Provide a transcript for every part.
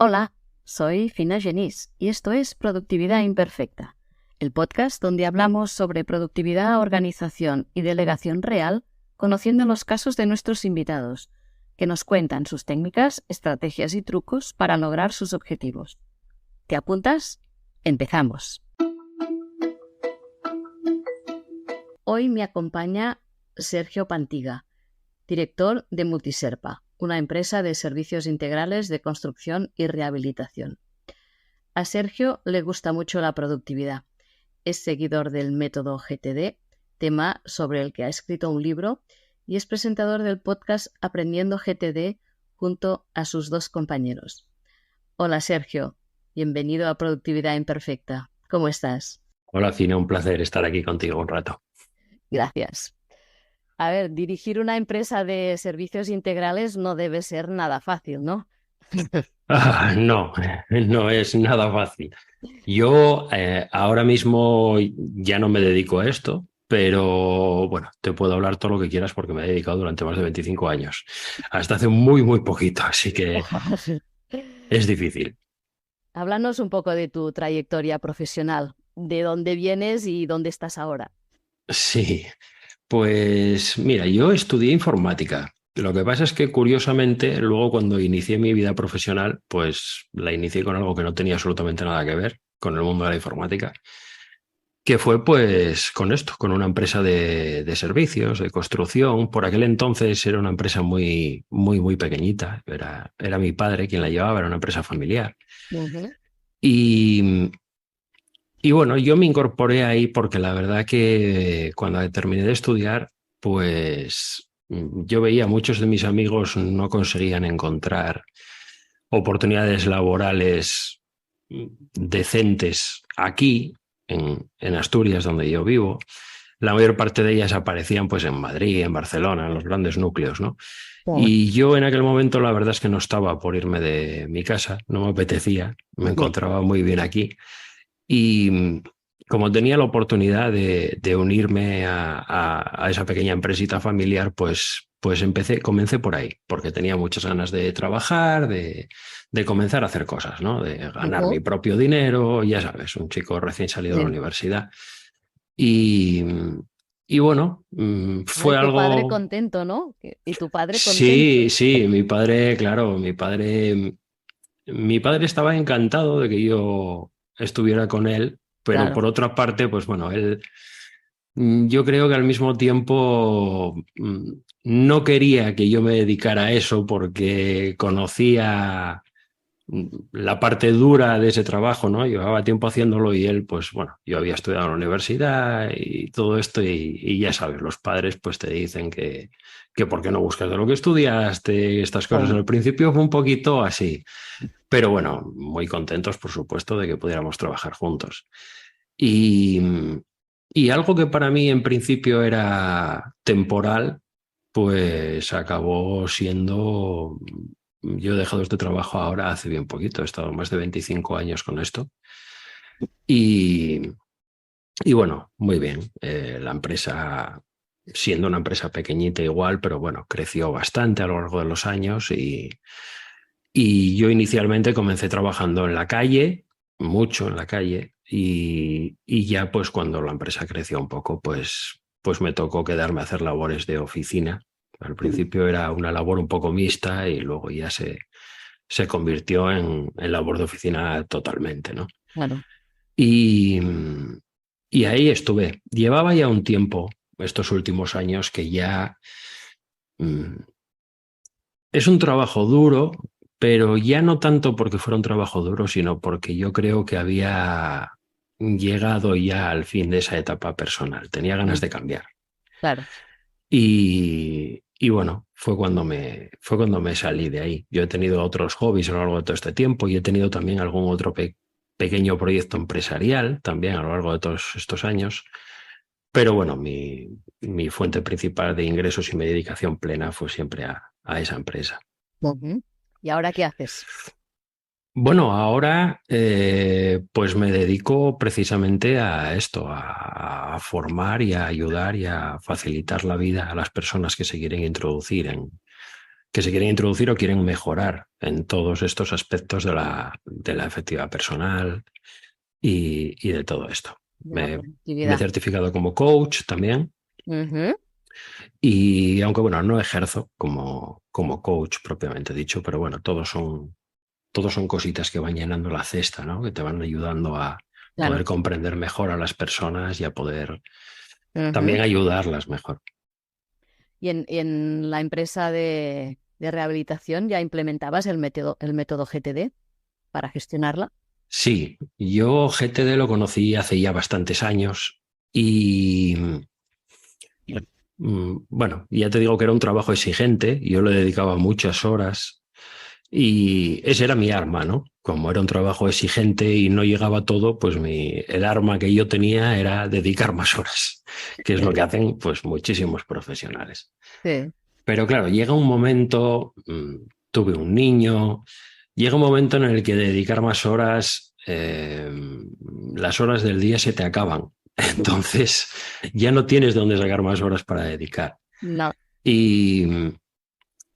Hola, soy Fina Genís y esto es Productividad Imperfecta, el podcast donde hablamos sobre productividad, organización y delegación real, conociendo los casos de nuestros invitados, que nos cuentan sus técnicas, estrategias y trucos para lograr sus objetivos. ¿Te apuntas? ¡Empezamos! Hoy me acompaña Sergio Pantiga, director de Multiserpa, una empresa de servicios integrales de construcción y rehabilitación. A Sergio le gusta mucho la productividad. Es seguidor del método GTD, tema sobre el que ha escrito un libro, y es presentador del podcast Aprendiendo GTD junto a sus dos compañeros. Hola Sergio, bienvenido a Productividad Imperfecta. ¿Cómo estás? Hola, Fina, un placer estar aquí contigo un rato. Gracias. A ver, dirigir una empresa de servicios integrales no debe ser nada fácil, ¿no? No, no es nada fácil. Yo ahora mismo ya no me dedico a esto, pero bueno, te puedo hablar todo lo que quieras porque me he dedicado durante más de 25 años, hasta hace muy poquito, así que es difícil. Háblanos un poco de tu trayectoria profesional, de dónde vienes y dónde estás ahora. Sí, pues mira, yo estudié informática. Lo que pasa es que curiosamente, luego cuando inicié mi vida profesional, pues la inicié con algo que no tenía absolutamente nada que ver con el mundo de la informática, que fue pues con esto, con una empresa de servicios, de construcción. Por aquel entonces era una empresa muy pequeñita. Era mi padre quien la llevaba, era una empresa familiar. Ujú. Y, y bueno, yo me incorporé ahí porque la verdad que cuando terminé de estudiar, pues yo veía a muchos de mis amigos no conseguían encontrar oportunidades laborales decentes aquí, en Asturias, donde yo vivo. La mayor parte de ellas aparecían pues en Madrid, en Barcelona, en los grandes núcleos, ¿no? Y yo en aquel momento la verdad es que no estaba por irme de mi casa, no me apetecía, me Sí, encontraba muy bien aquí. Y como tenía la oportunidad de unirme a esa pequeña empresita familiar, pues comencé por ahí, porque tenía muchas ganas de trabajar, de comenzar a hacer cosas, ¿no? De ganar mi ujú. propio dinero, ya sabes, un chico recién salido de la Sí. universidad. Y, y bueno, No, y fue tu padre algo. contento, ¿no? Y tu padre Sí, contento. sí, mi padre, claro, mi padre estaba encantado de que yo estuviera con él, pero Claro. por otra parte, pues bueno, él, yo creo que al mismo tiempo no quería que yo me dedicara a eso porque conocía la parte dura de ese trabajo, ¿no? Llevaba tiempo haciéndolo y él, pues bueno, yo había estudiado en la universidad y todo esto y ya sabes, los padres pues te dicen que por qué no buscas de lo que estudiaste, estas cosas. En Sí. el principio fue un poquito así, pero bueno, muy contentos, por supuesto, de que pudiéramos trabajar juntos. Y, y algo que para mí en principio era temporal, pues acabó siendo. Yo he dejado este trabajo ahora hace bien poquito, he estado más de 25 años con esto. Y, y bueno, muy bien. La empresa, siendo una empresa pequeñita igual, pero bueno, creció bastante a lo largo de los años y yo inicialmente comencé trabajando en la calle, mucho en la calle, y ya pues cuando la empresa creció un poco, pues me tocó quedarme a hacer labores de oficina. Al principio era una labor un poco mixta y luego ya se convirtió en labor de oficina totalmente, ¿no? Claro. Y, y ahí estuve. Llevaba ya un tiempo, estos últimos años, que ya mm, es un trabajo duro, pero ya no tanto porque fuera un trabajo duro, sino porque yo creo que había llegado ya al fin de esa etapa personal. Tenía ganas Mm. de cambiar. Claro. Y bueno, fue cuando me salí de ahí. Yo he tenido otros hobbies a lo largo de todo este tiempo y he tenido también algún otro pequeño proyecto empresarial también a lo largo de todos estos años. Pero bueno, mi fuente principal de ingresos y mi dedicación plena fue siempre a esa empresa. Ujú. ¿Y ahora qué haces? Bueno, ahora pues me dedico precisamente a esto, a formar y a ayudar y a facilitar la vida a las personas que se quieren introducir que se quieren introducir o quieren mejorar en todos estos aspectos de la efectividad personal y de todo esto. de la Me he productividad. certificado como coach también Ujú. y aunque bueno, no ejerzo como coach propiamente dicho, pero bueno, todos son cositas que van llenando la cesta, ¿no? Que te van ayudando a Claro. poder comprender mejor a las personas y a poder Ujú. también ayudarlas mejor. Y en la empresa de rehabilitación ya implementabas el método GTD para gestionarla. Sí, yo GTD lo conocí hace ya bastantes años y bueno, ya te digo que era un trabajo exigente, yo le dedicaba muchas horas y ese era mi arma, ¿no? Como era un trabajo exigente y no llegaba todo, pues el arma que yo tenía era dedicar más horas, que es lo que hacen pues muchísimos profesionales. Sí, Pero claro, llega un momento, tuve un niño, llega un momento en el que dedicar más horas, las horas del día se te acaban. Entonces ya no tienes dónde sacar más horas para dedicar. no, Y,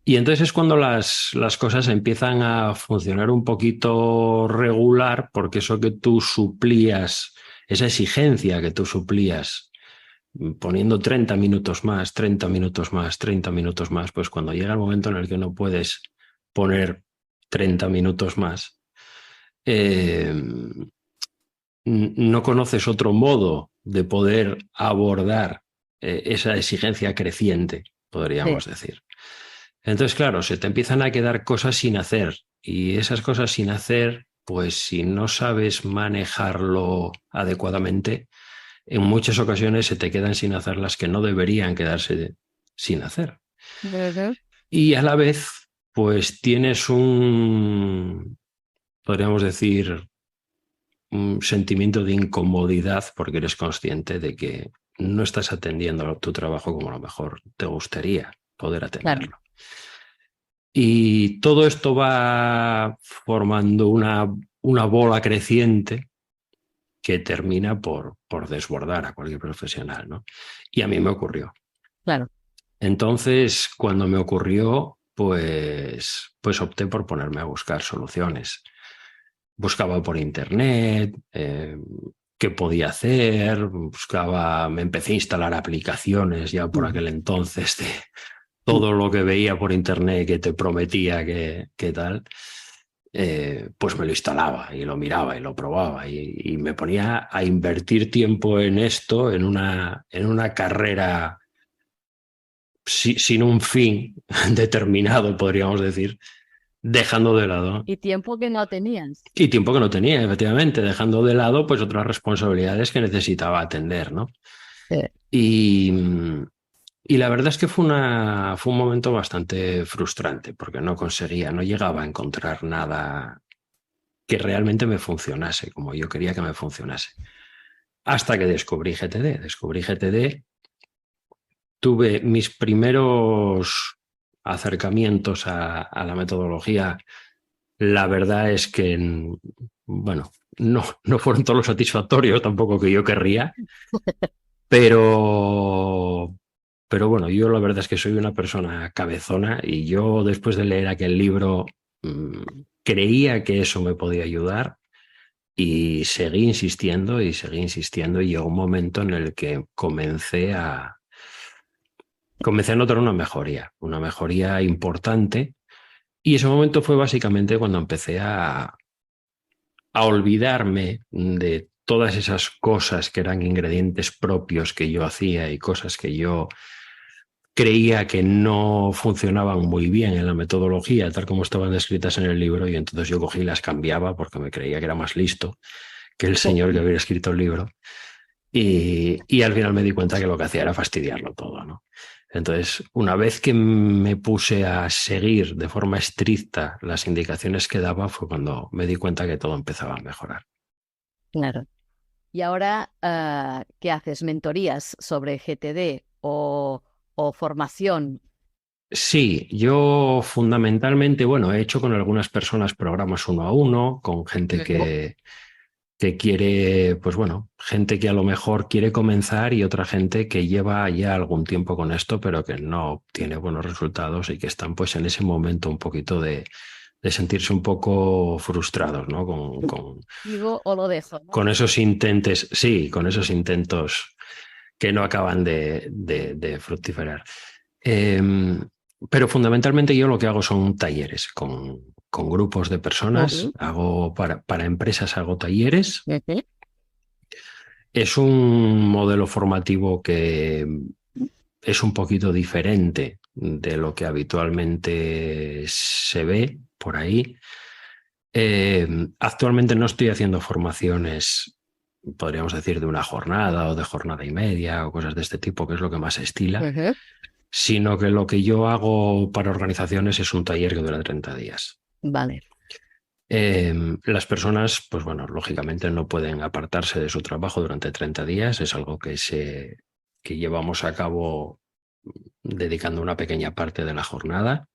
y entonces es cuando las cosas empiezan a funcionar un poquito regular, porque eso que tú suplías, esa exigencia que tú suplías poniendo 30 minutos más, 30 minutos más, 30 minutos más, pues cuando llega el momento en el que no puedes poner 30 minutos más, eh, no conoces otro modo de poder abordar esa exigencia creciente, sí, podríamos decir. Entonces, claro, se te empiezan a quedar cosas sin hacer y esas cosas sin hacer, pues si no sabes manejarlo adecuadamente, en muchas ocasiones se te quedan sin hacer las que no deberían quedarse sin hacer. ujú, Y a la vez, pues tienes podríamos decir, un sentimiento de incomodidad porque eres consciente de que no estás atendiendo tu trabajo como a lo mejor te gustaría poder claro. atenderlo. Y todo esto va formando una bola creciente que termina por desbordar a cualquier profesional, ¿no? Y a mí me ocurrió. Claro. Entonces, cuando me ocurrió, pues opté por ponerme a buscar soluciones. Buscaba por internet, qué podía hacer, buscaba, me empecé a instalar aplicaciones ya por Mm. aquel entonces de todo lo que veía por internet que te prometía que tal, pues me lo instalaba y lo miraba y lo probaba y me ponía a invertir tiempo en esto, en una carrera sin un fin determinado, podríamos decir, dejando de lado. Y tiempo que no tenías. Y tiempo que no tenía, efectivamente, dejando de lado pues otras responsabilidades que necesitaba atender, ¿no? Sí. Y, y la verdad es que fue un momento bastante frustrante porque no conseguía, no llegaba a encontrar nada que realmente me funcionase como yo quería que me funcionase. Hasta que descubrí GTD. Descubrí GTD, tuve mis primeros acercamientos a la metodología. La verdad es que, bueno, no fueron todos los satisfactorios tampoco que yo querría, pero, pero bueno, yo la verdad es que soy una persona cabezona y yo después de leer aquel libro creía que eso me podía ayudar y seguí insistiendo y llegó un momento en el que comencé a notar una mejoría importante y ese momento fue básicamente cuando empecé a olvidarme de todas esas cosas que eran ingredientes propios que yo hacía y cosas que yo creía que no funcionaban muy bien en la metodología, tal como estaban descritas en el libro, y entonces yo cogí y las cambiaba porque me creía que era más listo que el señor que había escrito el libro. Y al final me di cuenta que lo que hacía era fastidiarlo todo, ¿no? Entonces, una vez que me puse a seguir de forma estricta las indicaciones que daba, fue cuando me di cuenta que todo empezaba a mejorar. Claro. Y ahora, ¿qué haces? ¿Mentorías sobre GTD o formación? Sí, yo fundamentalmente, bueno, he hecho con algunas personas programas uno a uno, con gente Ujú. que quiere, pues bueno, gente que a lo mejor quiere comenzar y otra gente que lleva ya algún tiempo con esto, pero que no tiene buenos resultados y que están pues en ese momento un poquito de sentirse un poco frustrados, ¿no? Digo o lo dejo, ¿no? Con esos intentos, sí, con esos intentos que no acaban de fructiferar. Pero fundamentalmente yo lo que hago son talleres con grupos de personas, Ujú, hago para empresas hago talleres. ujú. Es un modelo formativo que es un poquito diferente de lo que habitualmente se ve por ahí. Actualmente no estoy haciendo formaciones, podríamos decir, de una jornada o de jornada y media o cosas de este tipo, que es lo que más se estila, Ujú. sino que lo que yo hago para organizaciones es un taller que dura 30 días. Vale. Las personas, pues bueno, lógicamente no pueden apartarse de su trabajo durante 30 días, es algo que llevamos a cabo dedicando una pequeña parte de la jornada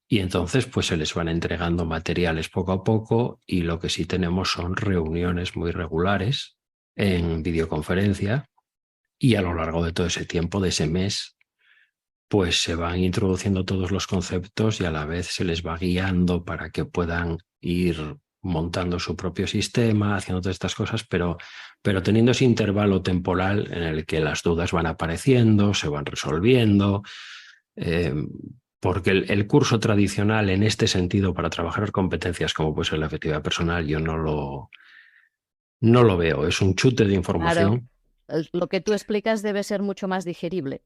y entonces pues se les van entregando materiales poco a poco y lo que sí tenemos son reuniones muy regulares en videoconferencia y a lo largo de todo ese tiempo, de ese mes, pues se van introduciendo todos los conceptos y a la vez se les va guiando para que puedan ir montando su propio sistema, haciendo todas estas cosas, pero teniendo ese intervalo temporal en el que las dudas van apareciendo, se van resolviendo, eh, porque el curso tradicional en este sentido para trabajar competencias como puede ser la efectividad personal, yo no lo veo, es un chute de Claro. información. Lo que tú explicas debe ser mucho más digerible,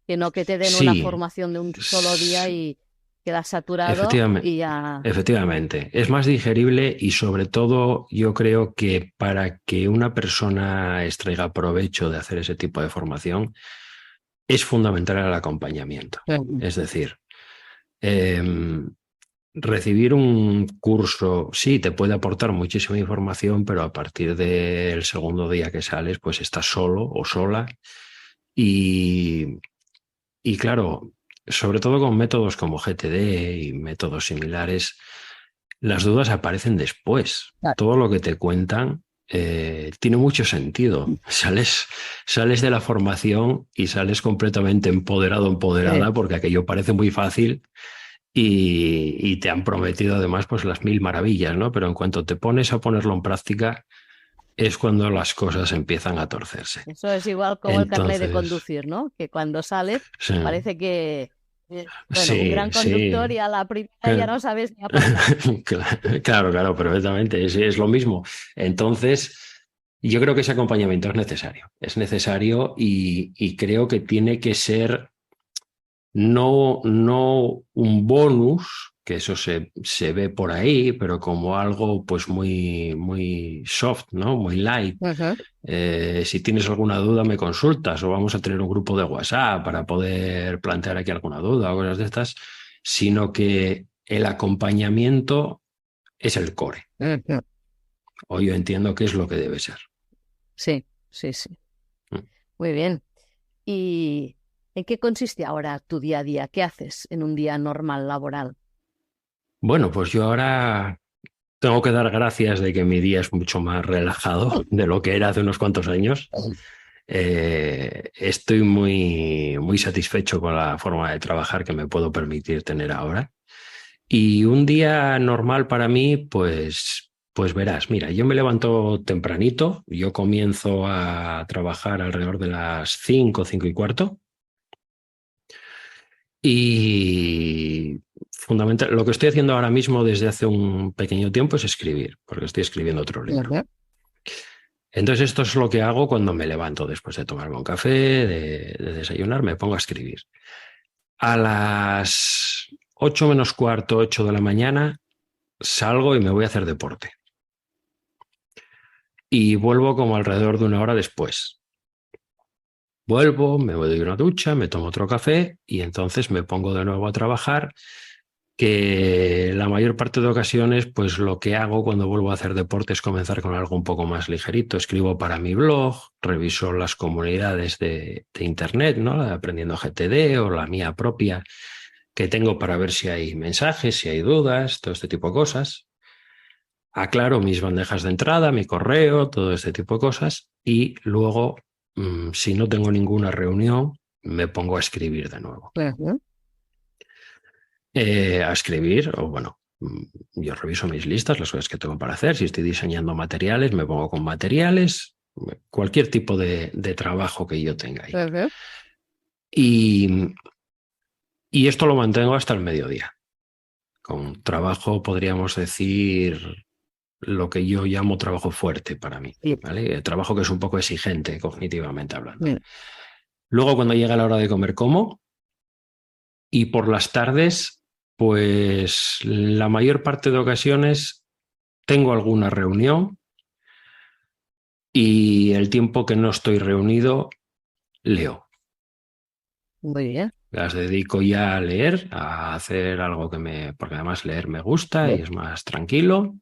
que no que te den una Sí, formación de un solo día y quedas saturado efectivamente. y ya. Efectivamente, es más digerible y sobre todo yo creo que para que una persona extraiga provecho de hacer ese tipo de formación es fundamental el acompañamiento. Ujú. Es decir, em, recibir un curso sí te puede aportar muchísima información, pero a partir del segundo día que sales pues estás solo o sola y, y claro, sobre todo con métodos como GTD y métodos similares, las dudas aparecen después. Claro. Todo lo que te cuentan tiene mucho sentido. Sales de la formación y sales completamente empoderado, Sí. empoderada, porque aquello parece muy fácil y te han prometido además pues las mil maravillas, ¿no? Pero en cuanto te pones a ponerlo en práctica es cuando las cosas empiezan a torcerse. Eso es igual como el carnet de Entonces, conducir, ¿no? Que cuando sales sí, parece que, bueno, un sí, gran conductor sí. y a la primera ya no sabes ni aparcar. Claro, claro, perfectamente, es lo mismo. Entonces, yo creo que ese acompañamiento es necesario y creo que tiene que ser no un bonus, que eso se ve por ahí, pero como algo pues muy, muy soft, ¿no? Muy light. Ujú. Si tienes alguna duda, me consultas o vamos a tener un grupo de WhatsApp para poder plantear aquí alguna duda o cosas de estas, sino que el acompañamiento es el core. Ujú. O yo entiendo que es lo que debe ser. Sí, sí, sí. Muy bien. ¿Y en qué consiste ahora tu día a día? ¿Qué haces en un día normal laboral? Bueno, pues yo ahora tengo que dar gracias de que mi día es mucho más relajado de lo que era hace unos cuantos años. Estoy muy, muy satisfecho con la forma de trabajar que me puedo permitir tener ahora. Y un día normal para mí, pues verás, mira, yo me levanto tempranito, yo comienzo a trabajar alrededor de las 5, 5 y cuarto. Y fundamental, lo que estoy haciendo ahora mismo desde hace un pequeño tiempo es escribir, porque estoy escribiendo otro libro. Ujú. Entonces, esto es lo que hago cuando me levanto después de tomarme un café, de desayunar, me pongo a escribir. A las 8 menos cuarto, 8 de la mañana, salgo y me voy a hacer deporte. Y vuelvo como alrededor de una hora después. Vuelvo, me doy una ducha, me tomo otro café y entonces me pongo de nuevo a trabajar, que la mayor parte de ocasiones, pues lo que hago cuando vuelvo a hacer deporte es comenzar con algo un poco más ligerito. Escribo para mi blog, reviso las comunidades de Internet, ¿no? La de Aprendiendo GTD o la mía propia que tengo para ver si hay mensajes, si hay dudas, todo este tipo de cosas. aclaro mis bandejas de entrada, mi correo, todo este tipo de cosas, y luego, si no tengo ninguna reunión, me pongo a escribir de nuevo. Ujú. A escribir, o bueno, yo reviso mis listas, las cosas que tengo para hacer. Si estoy diseñando materiales, me pongo con materiales, cualquier tipo de trabajo que yo tenga ahí. Ujú. Y, y esto lo mantengo hasta el mediodía. Con trabajo, podríamos decir, lo que yo llamo trabajo fuerte para mí, Sí. ¿vale? El trabajo que es un poco exigente cognitivamente hablando. Mm. Luego, cuando llega la hora de comer, como, y por las tardes, pues la mayor parte de ocasiones tengo alguna reunión y el tiempo que no estoy reunido, leo. Muy bien. Las dedico ya a leer, a hacer algo porque además leer me gusta y es más tranquilo.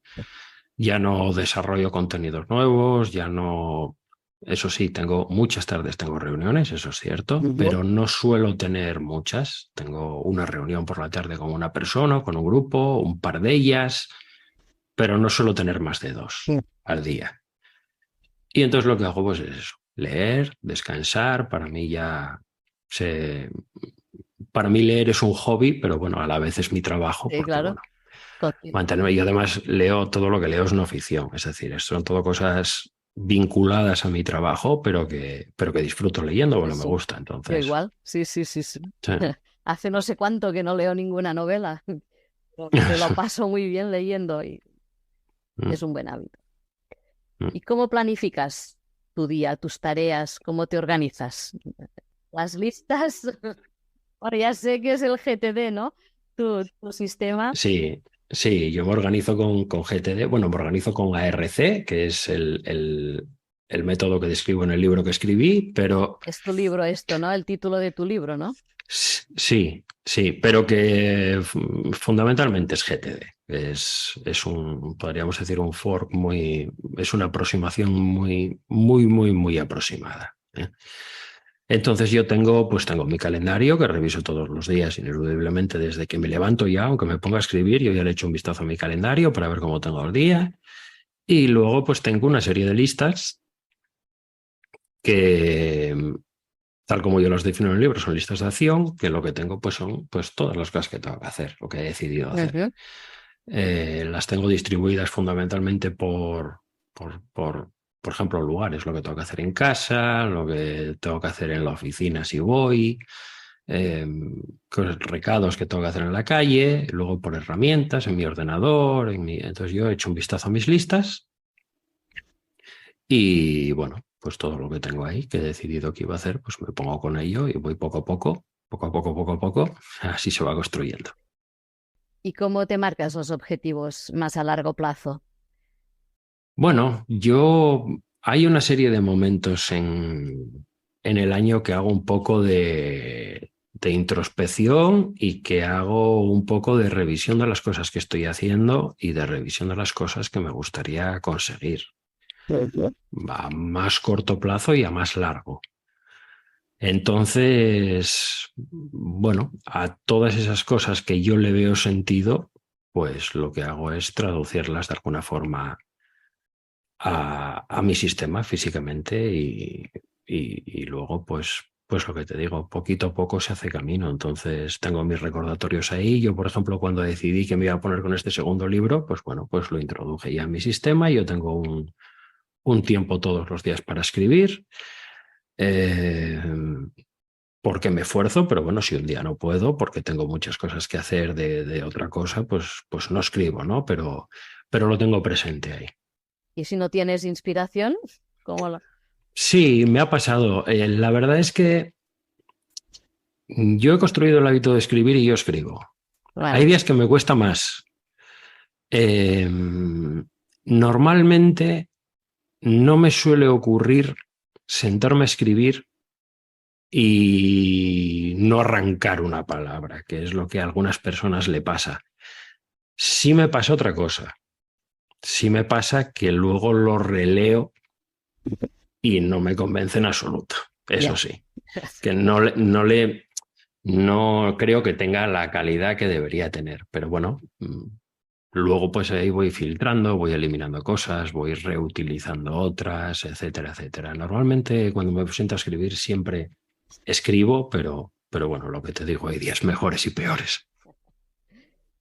Ya no desarrollo contenidos nuevos, ya no. Eso sí, tengo muchas tardes, tengo reuniones, eso es cierto, Ujú. pero no suelo tener muchas. Tengo una reunión por la tarde con una persona, con un grupo, un par de ellas, pero no suelo tener más de 2 Mm. al día. Y entonces lo que hago pues es eso, leer, descansar. Para mí leer es un hobby, pero bueno, a la vez es mi trabajo Sí, porque claro. bueno, Continúa. mantenerme. Y además leo, todo lo que leo es no ficción, es decir, son todo cosas vinculadas a mi trabajo, pero que disfruto leyendo Sí, porque me sí. gusta. Yo Entonces, igual. Sí, sí, sí, sí. sí. Hace no sé cuánto que no leo ninguna novela. Pero me lo paso muy bien leyendo y es un buen hábito. ¿Y cómo planificas tu día, tus tareas? ¿Cómo te organizas? Las listas, ahora ya sé que es el GTD, ¿no? Tu sistema. Sí, sí, yo me organizo con GTD, bueno, me organizo con ARC, que es el método que describo en el libro que escribí, pero Es tu libro esto, ¿no? El título de tu libro, ¿no? sí, sí, pero que fundamentalmente es GTD. Podríamos decir, un fork es una aproximación muy, muy, muy, muy aproximada, ¿eh? Entonces yo tengo mi calendario que reviso todos los días, ineludiblemente desde que me levanto ya, aunque me ponga a escribir, yo ya le echo un vistazo a mi calendario para ver cómo tengo el día. Y luego pues tengo una serie de listas que, tal como yo las defino en el libro, son listas de acción, que lo que tengo pues son pues todas las cosas que tengo que hacer, lo que he decidido hacer. Ujú. Las tengo distribuidas fundamentalmente por ejemplo, lugares, lo que tengo que hacer en casa, lo que tengo que hacer en la oficina si voy, eh, recados que tengo que hacer en la calle, luego por herramientas, en mi ordenador. Entonces yo he hecho un vistazo a mis listas y bueno, pues todo lo que tengo ahí, que he decidido que iba a hacer, pues me pongo con ello y voy poco a poco, poco a poco, poco a poco, así se va construyendo. ¿Y cómo te marcas los objetivos más a largo plazo? Bueno, hay una serie de momentos en el año que hago un poco de introspección y que hago un poco de revisión de las cosas que estoy haciendo y de revisión de las cosas que me gustaría conseguir Ujú. a más corto plazo y a más largo. Entonces, bueno, a todas esas cosas que yo le veo sentido, pues lo que hago es traducirlas de alguna forma a mi sistema físicamente y luego pues lo que te digo, poquito a poco se hace camino. Entonces tengo mis recordatorios ahí. Yo, por ejemplo, cuando decidí que me iba a poner con este segundo libro, pues bueno, pues lo introduje ya en mi sistema. Yo tengo un tiempo todos los días para escribir. eh, Porque me esfuerzo, pero bueno, si un día no puedo, porque tengo muchas cosas que hacer de otra cosa, pues no escribo, ¿no? Pero lo tengo presente ahí. ¿Y si no tienes inspiración? ¿Cómo lo... Sí, me ha pasado. La verdad es que yo he construido el hábito de escribir y yo escribo. Hay Vale. días que me cuesta más. Eh, Normalmente no me suele ocurrir sentarme a escribir y no arrancar una palabra, que es lo que a algunas personas le pasa. Sí me pasa otra cosa. Sí me pasa que luego lo releo y no me convence en absoluto. Eso Ya. sí, que no creo que tenga la calidad que debería tener, pero bueno, Luego pues ahí voy filtrando, voy eliminando cosas, voy reutilizando otras, etcétera, etcétera. Normalmente cuando me siento a escribir siempre escribo, pero bueno, lo que te digo, hay días mejores y peores.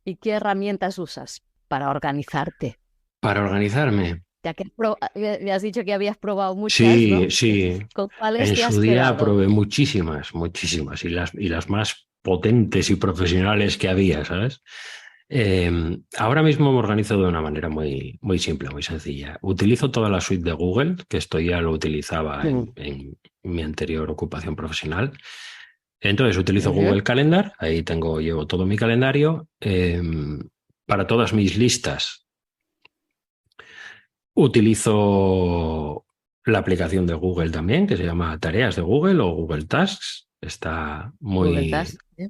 ¿Y qué herramientas usas para organizarte? Para organizarme, Ya que me has dicho que habías probado muchas, ¿no? sí, sí. ¿Con cuáles En te su has día quedado? probé muchísimas, muchísimas, y las más potentes y profesionales que había, ¿sabes? Ahora mismo me organizo de una manera muy, muy simple, muy sencilla. Utilizo toda la suite de Google, que esto ya lo utilizaba Mm. en mi anterior ocupación profesional. Entonces utilizo Ujú. Google Calendar, ahí llevo todo mi calendario. Para todas mis listas utilizo la aplicación de Google también, que se llama Tareas de Google o Google Tasks. Está Google Task. ¿Eh?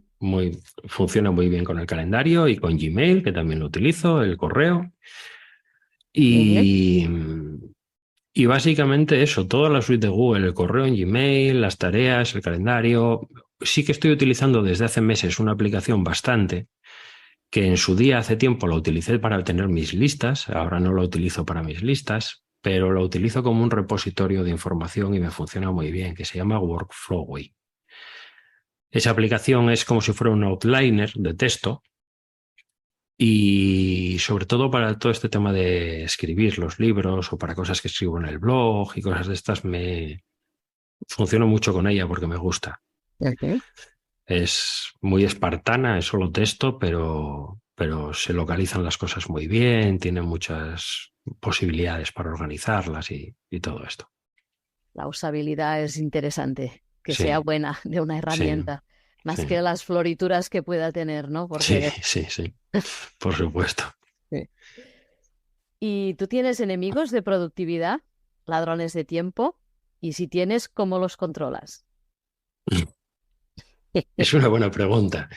funciona muy bien con el calendario y con Gmail, que también lo utilizo, el correo. Ujú. Y, y básicamente eso, toda la suite de Google, el correo en Gmail, las tareas, el calendario. Sí que estoy utilizando desde hace meses una aplicación bastante, que en su día hace tiempo la utilicé para tener mis listas, ahora no la utilizo para mis listas, pero la utilizo como un repositorio de información y me funciona muy bien, que se llama Workflowly. Esa aplicación es como si fuera un outliner de texto y sobre todo para todo este tema de escribir los libros o para cosas que escribo en el blog y cosas de estas, me funciono mucho con ella porque me gusta. Ujú. Es muy espartana, es solo texto, pero se localizan las cosas muy bien, tiene muchas posibilidades para organizarlas y todo esto. La usabilidad es interesante, que sea Sí, buena de una sí, herramienta, más sí, que las florituras que pueda tener, ¿no? sí, Porque... sí, sí, por supuesto. Sí. ¿Y tú tienes enemigos de productividad, ladrones de tiempo? Y si tienes, ¿cómo los controlas? Es una buena pregunta.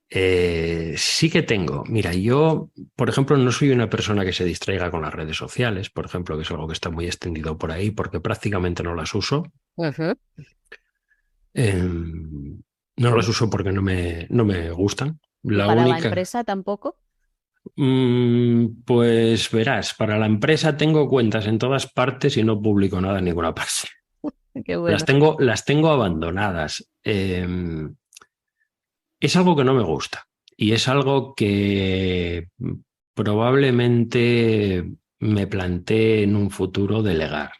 Eh, sí que tengo. Mira, yo, por ejemplo, no soy una persona que se distraiga con las redes sociales, por ejemplo, que es algo que está muy extendido por ahí porque prácticamente no las uso. Ujú. No las uso porque no me gustan. ¿Y La para la única, empresa tampoco? pues verás, para la empresa tengo cuentas en todas partes y no publico nada en ninguna parte. Qué bueno. Las tengo abandonadas. Es algo que no me gusta y es algo que probablemente me plantee en un futuro delegar,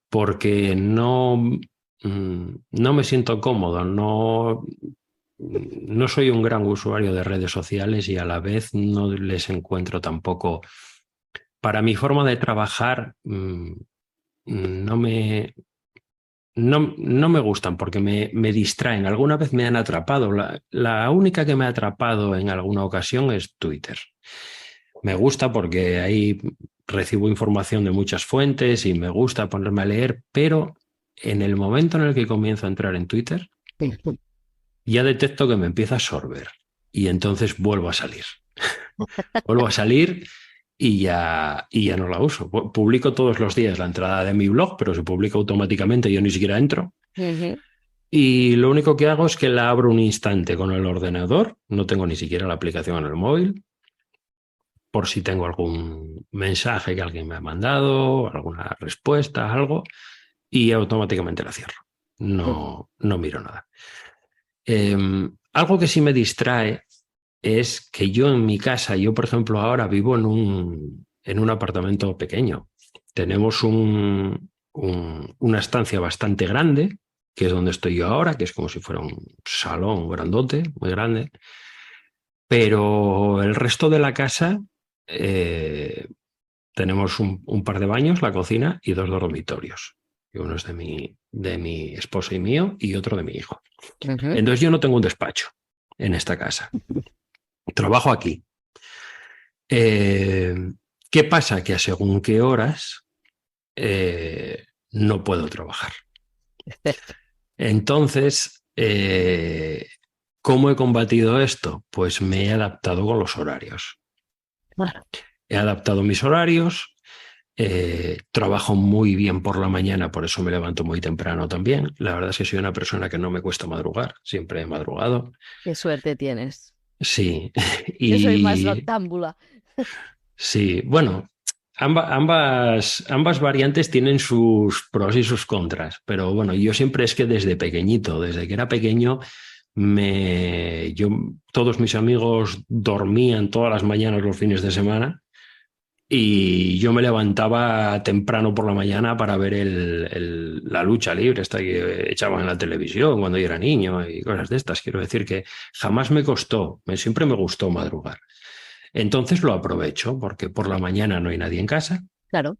porque no me siento cómodo, no soy un gran usuario de redes sociales y a la vez no les encuentro tampoco. Para mi forma de trabajar, no me, no me gustan porque me distraen. Alguna vez me han atrapado. La única que me ha atrapado en alguna ocasión es Twitter. Me gusta porque ahí recibo información de muchas fuentes y me gusta ponerme a leer, pero en el momento en el que comienzo a entrar en Twitter, ya detecto que me empieza a absorber y entonces vuelvo a salir. Vuelvo a salir y ya no la uso. Publico todos los días la entrada de mi blog, pero se publica automáticamente, yo ni siquiera entro. Ujú. Y lo único que hago es que la abro un instante con el ordenador, no tengo ni siquiera la aplicación en el móvil, por si tengo algún mensaje que alguien me ha mandado, alguna respuesta, algo, y automáticamente la cierro. No miro nada. Algo que sí me distrae es que yo en mi casa, yo por ejemplo ahora vivo en un apartamento pequeño. Tenemos una estancia bastante grande, que es donde estoy yo ahora, que es como si fuera un salón grandote, muy grande, pero el resto de la casa eh, tenemos un par de baños, la cocina y dos dormitorios. Y uno es de mi esposa y mío y otro de mi hijo. Ujú. Entonces yo no tengo un despacho en esta casa. Trabajo aquí. Eh, ¿Qué pasa? Que a según qué horas no puedo trabajar. Entonces, ¿cómo he combatido esto? Pues me he adaptado con los horarios. Claro. He adaptado mis horarios, trabajo muy bien por la mañana, por eso me levanto muy temprano también. La verdad es que soy una persona que no me cuesta madrugar, siempre he madrugado. Qué suerte tienes. Sí, Yo soy más y noctámbula. sí, bueno, ambas variantes tienen sus pros y sus contras, pero bueno, yo siempre es que desde pequeñito, desde que era pequeño, todos mis amigos dormían todas las mañanas los fines de semana y yo me levantaba temprano por la mañana para ver la lucha libre, esta que echaban en la televisión cuando yo era niño y cosas de estas. Quiero decir que jamás me costó, siempre me gustó madrugar. Entonces lo aprovecho porque por la mañana no hay nadie en casa Claro,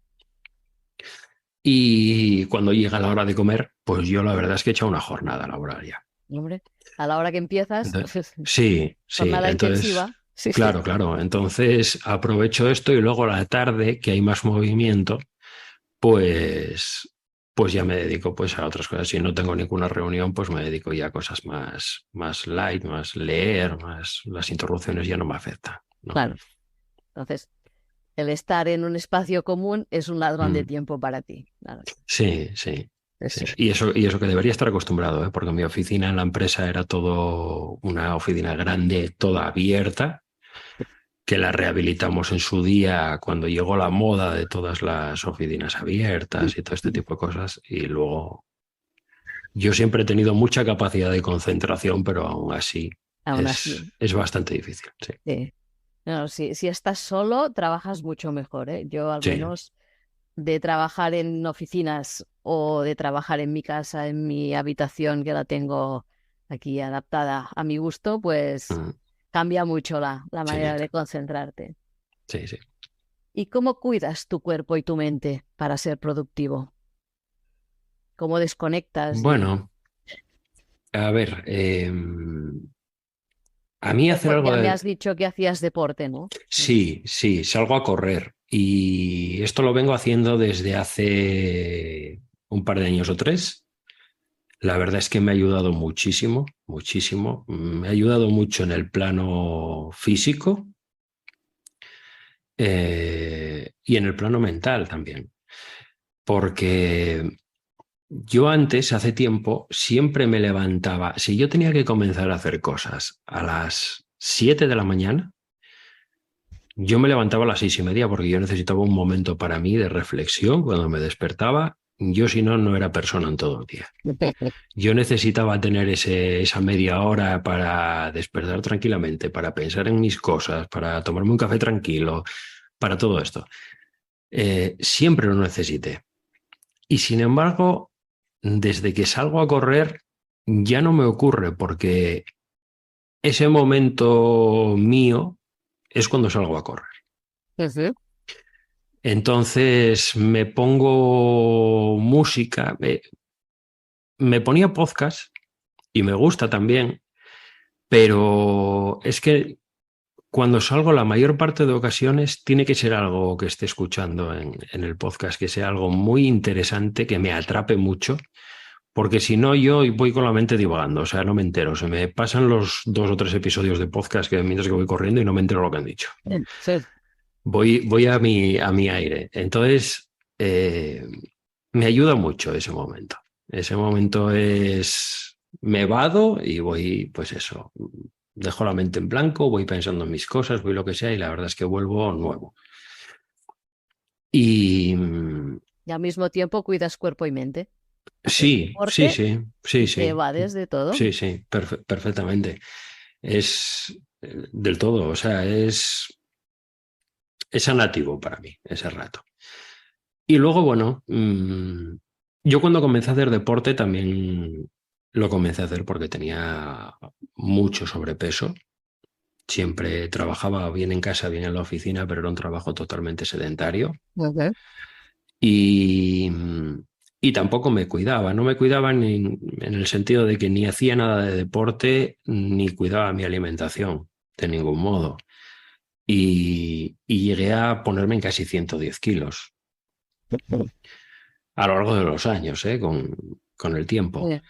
y cuando llega la hora de comer, pues yo la verdad es que he hecho una jornada laboral ya. hombre, a la hora que empiezas, Sí, sí. jornada Entonces, intensiva. Sí, sí. claro, claro. Entonces aprovecho esto y luego a la tarde, que hay más movimiento, pues, pues ya me dedico pues a otras cosas. Si no tengo ninguna reunión, pues me dedico ya a cosas más light, más leer, más las interrupciones ya no me afectan, ¿no? Claro. Entonces, el estar en un espacio común es un ladrón de Mm. tiempo para ti. Claro. Sí, sí. Sí, Sí. sí. Y eso que debería estar acostumbrado, ¿eh? Porque mi oficina en la empresa era todo una oficina grande, toda abierta, que la rehabilitamos en su día cuando llegó la moda de todas las oficinas abiertas y todo este tipo de cosas. Y luego yo siempre he tenido mucha capacidad de concentración, pero aún así Aún así, es bastante difícil. Sí, sí. No, si estás solo, trabajas mucho mejor, ¿eh? Yo al sí. menos de trabajar en oficinas o de trabajar en mi casa, en mi habitación, que la tengo aquí adaptada a mi gusto, pues Mm, cambia mucho la sí, manera de concentrarte. sí, sí. ¿Y cómo cuidas tu cuerpo y tu mente para ser productivo? ¿Cómo desconectas de... Bueno, a ver, a mí hacer algo Ya me de... has dicho que hacías deporte, ¿no? Sí, sí, salgo a correr y esto lo vengo haciendo desde hace un par de años o tres. La verdad es que me ha ayudado muchísimo, muchísimo. Me ha ayudado mucho en el plano físico y en el plano mental también. Porque yo antes, hace tiempo, siempre me levantaba. Si yo tenía que comenzar a hacer cosas a las 7 de la mañana, yo me levantaba a las 6:30 porque yo necesitaba un momento para mí de reflexión cuando me despertaba. Yo, si no, no era persona en todo el día. Yo necesitaba tener esa media hora para despertar tranquilamente, para pensar en mis cosas, para tomarme un café tranquilo, para todo esto. Siempre lo necesité. Y sin embargo, desde que salgo a correr, ya no me ocurre porque ese momento mío es cuando salgo a correr. Ujú. Entonces me pongo música, me ponía podcast y me gusta también, pero es que cuando salgo la mayor parte de ocasiones tiene que ser algo que esté escuchando en el podcast, que sea algo muy interesante, que me atrape mucho, porque si no yo voy con la mente divagando, o sea, no me entero, se me pasan los 2 o 3 episodios de podcast que mientras que voy corriendo y no me entero lo que han dicho. Sí. Voy a mi aire. Entonces, eh, me ayuda mucho ese momento. Ese momento me vado y voy, pues eso, dejo la mente en blanco, voy pensando en mis cosas, voy lo que sea y la verdad es que vuelvo nuevo. Y Y al mismo tiempo cuidas cuerpo y mente. Haces sí, sí, deporte sí, sí, y te sí, evades de todo. sí, sí, perfectamente. Es del todo, o sea, es sanativo para mí ese rato. Y luego, bueno, yo cuando comencé a hacer deporte también lo comencé a hacer porque tenía mucho sobrepeso. Siempre trabajaba bien en casa, bien en la oficina, pero era un trabajo totalmente sedentario. Ujú. Y, y tampoco me cuidaba. No me cuidaba en el sentido de que ni hacía nada de deporte ni cuidaba mi alimentación de ningún modo. Y llegué a ponerme en casi 110 kilos a lo largo de los años, con el tiempo. Eh,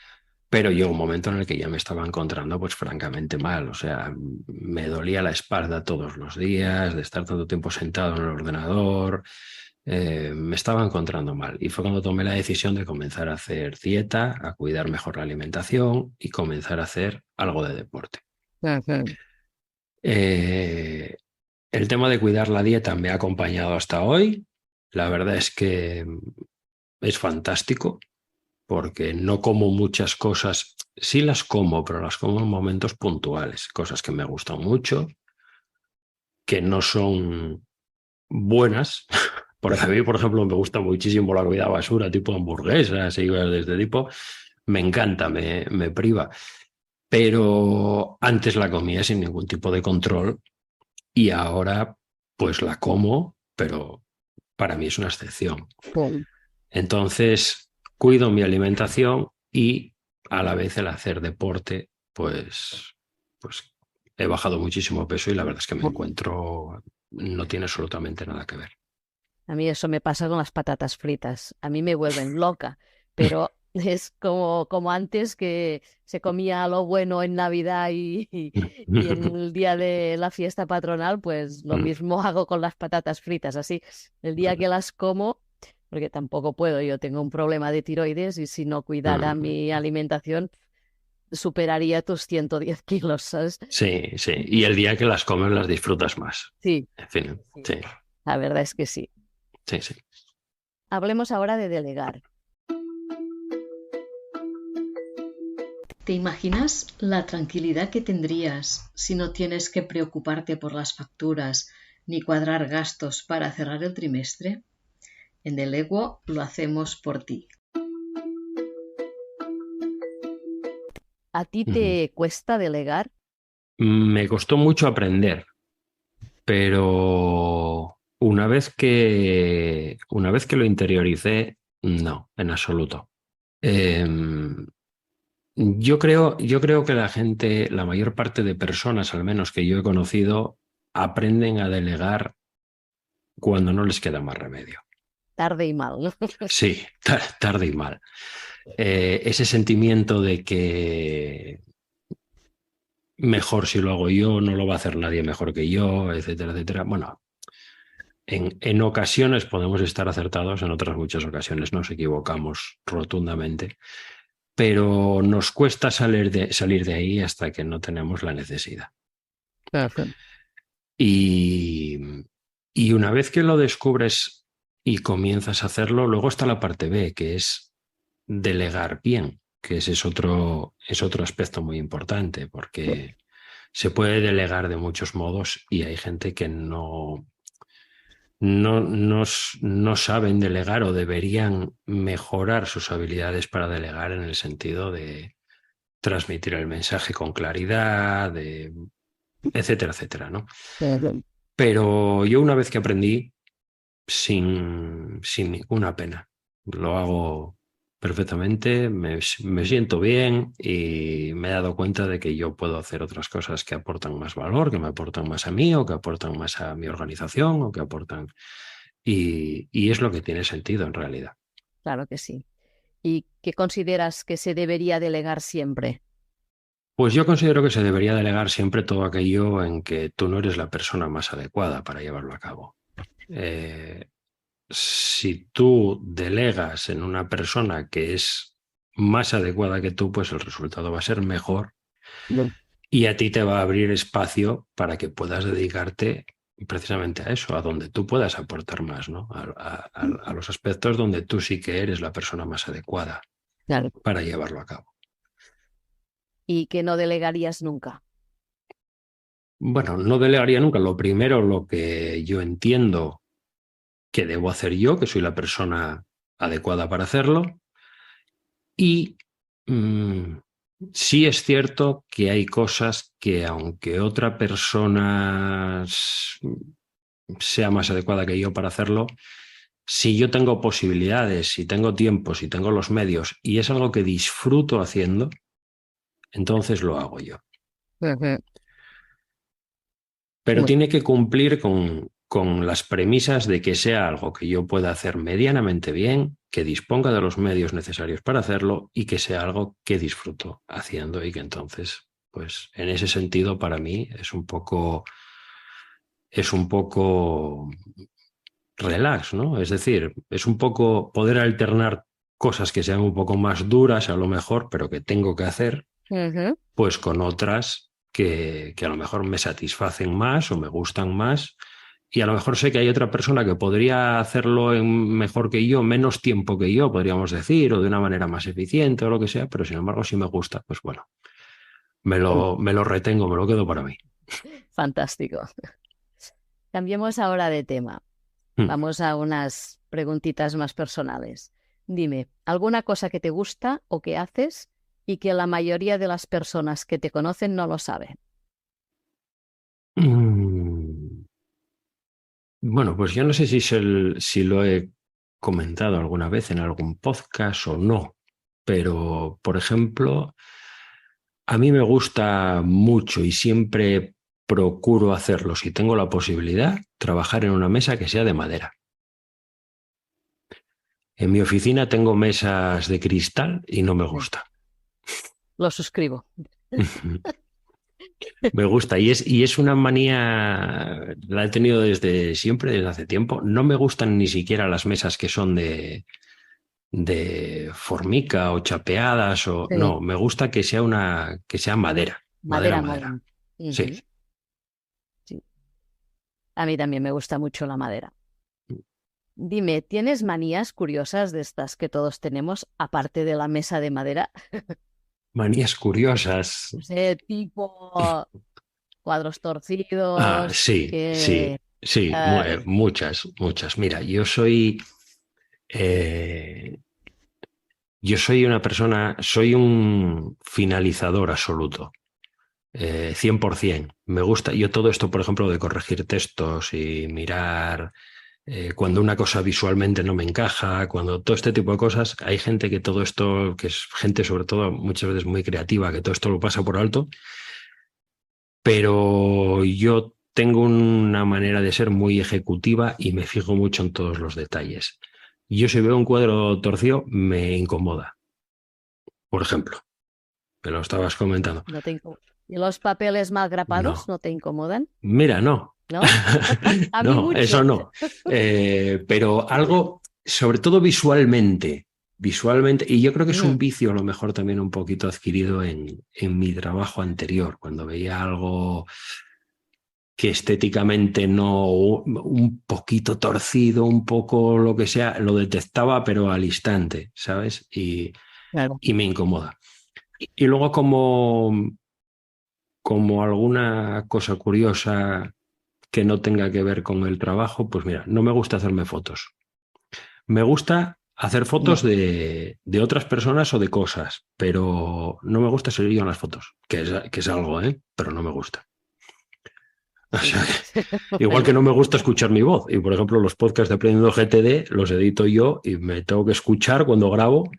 Pero llegó un momento en el que ya me estaba encontrando, pues francamente mal. O sea, me dolía la espalda todos los días, de estar tanto tiempo sentado en el ordenador. Me estaba encontrando mal. Y fue cuando tomé la decisión de comenzar a hacer dieta, a cuidar mejor la alimentación y comenzar a hacer algo de deporte. ujú. Eh, el tema de cuidar la dieta me ha acompañado hasta hoy. La verdad es que es fantástico porque no como muchas cosas. Sí las como, pero las como en momentos puntuales. Cosas que me gustan mucho, que no son buenas. Porque a mí, por ejemplo, me gusta muchísimo la comida basura, tipo hamburguesas y cosas de este tipo. Me encanta, me priva. Pero antes la comía sin ningún tipo de control y ahora pues la como, pero para mí es una excepción. Sí. Entonces, cuido mi alimentación y a la vez el hacer deporte, pues he bajado muchísimo peso y la verdad es que me encuentro, no tiene absolutamente nada que ver. A mí eso me pasa con las patatas fritas. A mí me vuelven loca, pero es como antes que se comía lo bueno en Navidad y en el día de la fiesta patronal, pues lo mismo hago con las patatas fritas. Así, el día que las como, porque tampoco puedo, yo tengo un problema de tiroides y si no cuidara mi alimentación, superaría tus 110 kilos, ¿sabes? Sí, sí. Y el día que las comes las disfrutas más. Sí, En fin, sí, sí, la verdad es que sí. sí, sí. Hablemos ahora de delegar. ¿Te imaginas la tranquilidad que tendrías si no tienes que preocuparte por las facturas ni cuadrar gastos para cerrar el trimestre? En Delego lo hacemos por ti. ¿A ti Ujú. te cuesta delegar? Me costó mucho aprender, pero una vez que lo interioricé, no, en absoluto. Em, yo creo que la gente, la mayor parte de personas, al menos que yo he conocido, aprenden a delegar cuando no les queda más remedio. Tarde y mal, ¿no? Sí, tarde y mal. Ese sentimiento de que mejor si lo hago yo, no lo va a hacer nadie mejor que yo, etcétera, etcétera. Bueno, en ocasiones podemos estar acertados, en otras muchas ocasiones nos equivocamos rotundamente, pero nos cuesta salir de ahí hasta que no tenemos la necesidad. Ajá. Y, y una vez que lo descubres y comienzas a hacerlo, luego está la parte B, que es delegar bien, que ese es otro aspecto muy importante, porque se puede delegar de muchos modos y hay gente que no saben delegar o deberían mejorar sus habilidades para delegar en el sentido de transmitir el mensaje con claridad, etcétera, etcétera, ¿no? Ajá. Pero yo una vez que aprendí, sin ninguna pena, lo hago perfectamente, me siento bien y me he dado cuenta de que yo puedo hacer otras cosas que aportan más valor, que me aportan más a mí o que aportan más a mi organización o que aportan. Y es lo que tiene sentido en realidad. Claro que sí. ¿Y qué consideras que se debería delegar siempre? Pues yo considero que se debería delegar siempre todo aquello en que tú no eres la persona más adecuada para llevarlo a cabo. Eh, si tú delegas en una persona que es más adecuada que tú, pues el resultado va a ser mejor Bien. y a ti te va a abrir espacio para que puedas dedicarte precisamente a eso, a donde tú puedas aportar más, ¿no? A los aspectos donde tú sí que eres la persona más adecuada Claro. para llevarlo a cabo. ¿Y que no delegarías nunca? Bueno, no delegaría nunca. Lo primero, lo que yo entiendo que debo hacer yo, que soy la persona adecuada para hacerlo. Y mm, sí es cierto que hay cosas que aunque otra persona sea más adecuada que yo para hacerlo, si yo tengo posibilidades, si tengo tiempo, si tengo los medios y es algo que disfruto haciendo, entonces lo hago yo. Ajá. Pero Muy tiene que cumplir con las premisas de que sea algo que yo pueda hacer medianamente bien, que disponga de los medios necesarios para hacerlo y que sea algo que disfruto haciendo y que entonces, pues en ese sentido, para mí es un poco relax, ¿no? Es decir, es un poco poder alternar cosas que sean un poco más duras a lo mejor, pero que tengo que hacer, bien. pues con otras. que a lo mejor me satisfacen más o me gustan más. Y a lo mejor sé que hay otra persona que podría hacerlo mejor que yo, menos tiempo que yo, podríamos decir, o de una manera más eficiente o lo que sea, pero sin embargo, si me gusta, pues bueno, me lo retengo, me lo quedo para mí. Fantástico. Cambiemos ahora de tema. Mm. Vamos a unas preguntitas más personales. Dime, ¿alguna cosa que te gusta o que haces y que la mayoría de las personas que te conocen no lo saben? Bueno, pues yo no sé si lo he comentado alguna vez en algún podcast o no, pero, por ejemplo, a mí me gusta mucho y siempre procuro hacerlo, si tengo la posibilidad, trabajar en una mesa que sea de madera. En mi oficina tengo mesas de cristal y no me gusta. Lo suscribo. Me gusta y es una manía, la he tenido desde siempre, desde hace tiempo. No me gustan ni siquiera las mesas que son de formica o chapeadas o Sí, no, me gusta que sea madera, madera madera. molón. Sí. Ujú, sí. A mí también me gusta mucho la madera. Dime, ¿tienes manías curiosas de estas que todos tenemos, aparte de la mesa de madera? Manías curiosas. No sé, tipo cuadros Ah, torcidos, sí, sí, que... sí, ah, muchas, muchas. Mira, eh, yo soy una persona, soy un finalizador absoluto. 100%. Me gusta, yo todo esto, por ejemplo, de corregir textos y mirar cuando una cosa visualmente no me encaja, cuando todo este tipo de cosas, hay gente que todo esto, que es gente sobre todo muchas veces muy creativa, que todo esto lo pasa por alto, pero yo tengo una manera de ser muy ejecutiva y me fijo mucho en todos los detalles. Yo si veo un cuadro torcido, me incomoda, por ejemplo, me lo estabas comentando. no te ¿Y los papeles mal grapados No, no te incomodan? mira, no. ¿No? A mí No, eso mucho. no. Pero algo, sobre todo visualmente, y yo creo que es un Mm, vicio a lo mejor también un poquito adquirido en mi trabajo anterior, cuando veía algo que estéticamente no, un poquito torcido, un poco lo que sea, lo detectaba, pero al instante, ¿sabes? claro. Y me incomoda. Y luego como alguna cosa curiosa que no tenga que ver con el trabajo, pues mira, no me gusta hacerme fotos. Me gusta hacer fotos No. de otras personas o de cosas, pero no me gusta ser yo en las fotos, que es algo, ¿eh? Pero no me gusta. O Sí. sea, igual que Bueno, no me gusta escuchar mi voz. Y por ejemplo, los podcasts de Aprendiendo GTD los edito yo y me tengo que escuchar cuando grabo,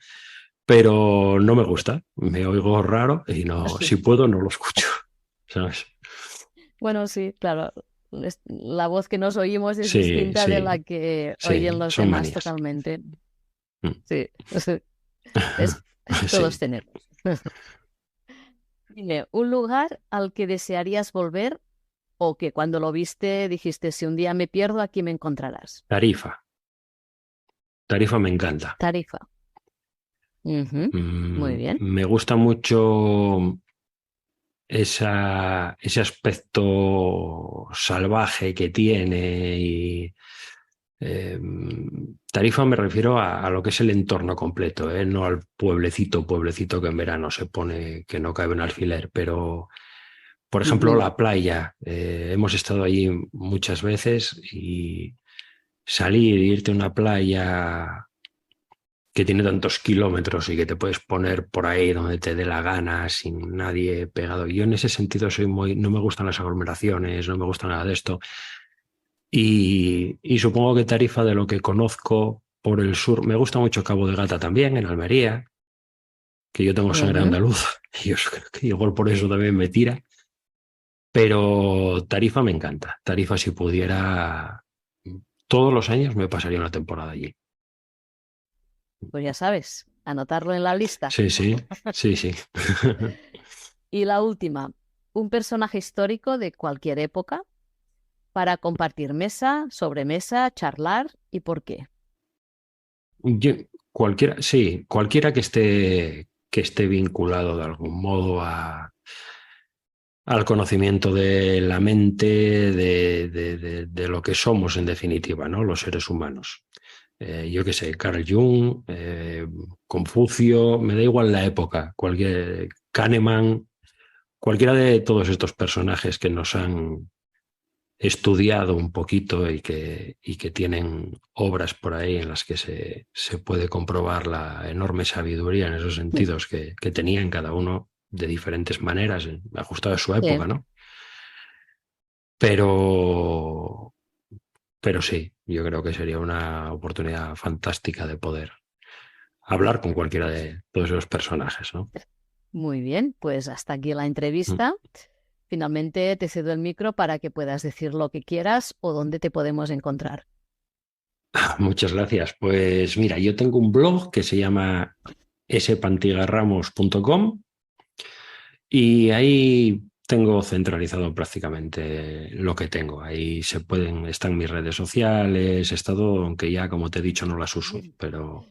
pero no me gusta. Me oigo raro y no, sí. si puedo, no lo escucho. ¿Sabes? Bueno, sí, claro. La voz que nos oímos es Sí, distinta de la sí, que oyen sí, los son demás manías. totalmente. Mm. Sí. ¿Ves? Todos Sí. tenemos. Dime, un lugar al que desearías volver o que cuando lo viste dijiste, si un día me pierdo, aquí me encontrarás. Tarifa. Tarifa me encanta. Tarifa. Ujú, muy bien. Me gusta mucho ese aspecto salvaje que tiene y Tarifa me refiero a lo que es el entorno completo, ¿eh? No al pueblecito que en verano se pone que no cabe un alfiler, pero por ejemplo Ujú, la playa, hemos estado allí muchas veces y salir e irte a una playa que tiene tantos kilómetros y que te puedes poner por ahí donde te dé la gana sin nadie pegado. Yo en ese sentido no me gustan las aglomeraciones, no me gusta nada de esto. Y supongo que Tarifa, de lo que conozco por el sur, me gusta mucho Cabo de Gata también, en Almería, que yo tengo sangre ujú. andaluz y yo creo que igual por eso también me tira. Pero Tarifa me encanta. Tarifa, si pudiera, todos los años me pasaría una temporada allí. Pues ya sabes, anotarlo en la lista. Sí, sí, sí, sí. Y la última, un personaje histórico de cualquier época para compartir mesa, sobremesa, charlar y por qué. Yo- cualquiera, sí, cualquiera que esté vinculado de algún modo al conocimiento de la mente, de lo que somos en definitiva, ¿no? Los seres humanos. Yo qué sé, Carl Jung, Confucio, me da igual la época, Kahneman, cualquiera de todos estos personajes que nos han estudiado un poquito y que tienen obras por ahí en las que se puede comprobar la enorme sabiduría en esos sentidos que tenían cada uno de diferentes maneras, ajustado a su época, ¿no? Pero sí, yo creo que sería una oportunidad fantástica de poder hablar con cualquiera de todos esos personajes, ¿no? Muy bien, pues hasta aquí la entrevista. Finalmente te cedo el micro para que puedas decir lo que quieras o dónde te podemos encontrar. Muchas gracias. Pues mira, yo tengo un blog que se llama spantigarramos.com y ahí tengo centralizado prácticamente lo que tengo. Ahí están mis redes sociales, aunque ya como te he dicho no las uso, pero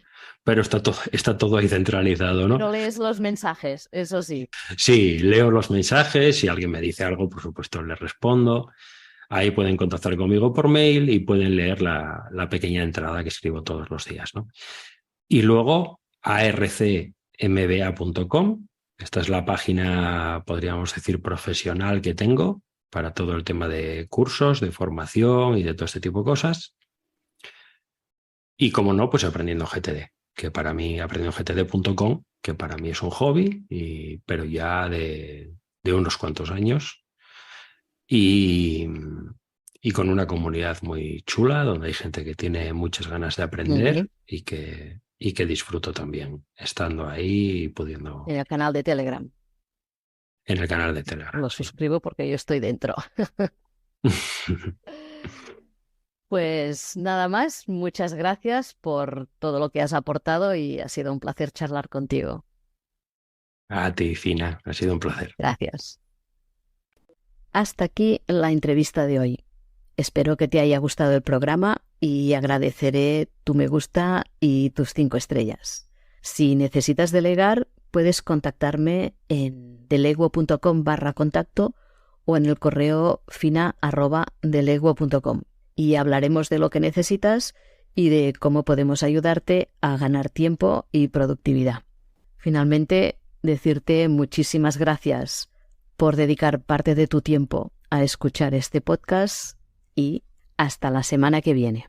está todo ahí centralizado, ¿no? Pero lees los mensajes, eso sí. Sí, leo los mensajes, si alguien me dice algo, por supuesto le respondo. Ahí pueden contactar conmigo por mail y pueden leer la pequeña entrada que escribo todos los días, ¿no? Y luego arcmba.com. Esta es la página, podríamos decir, profesional que tengo para todo el tema de cursos, de formación y de todo este tipo de cosas. Y como no, pues aprendiendo GTD, que para mí, aprendiendogtd.com, que para mí es un hobby, pero ya de unos cuantos años. Y con una comunidad muy chula, donde hay gente que tiene muchas ganas de aprender y que disfruto también estando ahí y pudiendo... En el canal de Telegram. En el canal de Telegram. Lo suscribo porque yo estoy dentro. Pues nada más, muchas gracias por todo lo que has aportado y ha sido un placer charlar contigo. A ti, Fina, ha sido un placer. Gracias. Hasta aquí la entrevista de hoy. Espero que te haya gustado el programa y agradeceré tu me gusta y tus 5 estrellas. Si necesitas delegar, puedes contactarme en deleguo.com/contacto o en el correo fina@deleguo.com y hablaremos de lo que necesitas y de cómo podemos ayudarte a ganar tiempo y productividad. Finalmente, decirte muchísimas gracias por dedicar parte de tu tiempo a escuchar este podcast y hasta la semana que viene.